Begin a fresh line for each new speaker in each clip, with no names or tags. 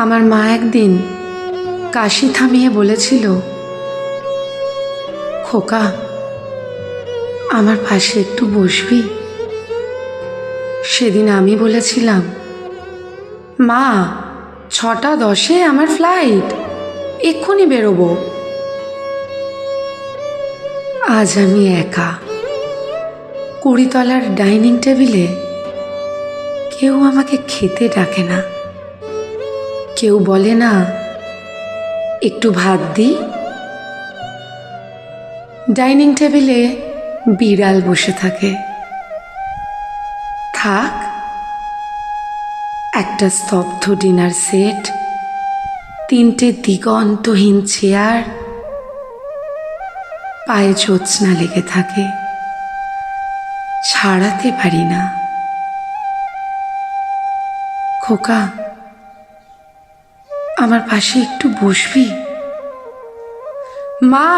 আমার মা একদিন কাশি থামিয়ে বলেছিল, খোকা আমার পাশে একটু বসবি? সেদিন আমি বলেছিলাম, মা 6:10 আমার ফ্লাইট, এক্ষুনি বেরোবো। আজ আমি একা 20 তলার ডাইনিং টেবিলে। কেউ আমাকে খেতে ডাকে না, কেউ বলে না একটু ভাত দি। ডাইনিং টেবিলে বিড়াল বসে থাকে। থাক, একটা স্তব্ধ ডিনার সেট, 3টে দিগন্তহীন চেয়ার, পায়ে জ্যোৎস্না লেগে থাকে, ছাড়াতে পারি না। খোকা আমার পাশে একটু বসবি? মা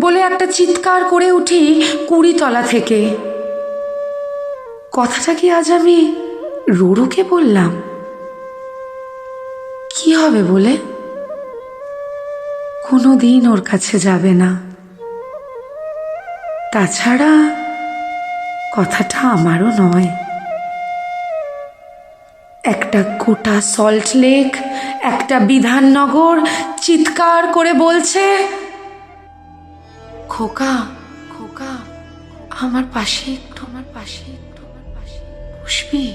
বলে একটা চিৎকার করে উঠি 20 তলা থেকে। কথাটা কি আজ আমি রুরুকে বললাম? কি হবে বলে? কোনোদিন ওর কাছে যাবে না। তাছাড়া কথাটা আমারও নয়। একটা গোটা সল্ট লেক, একটা বিধাননগর চিৎকার করে বলছে, খোকা খোকা আমার পাশে একটু বসবি?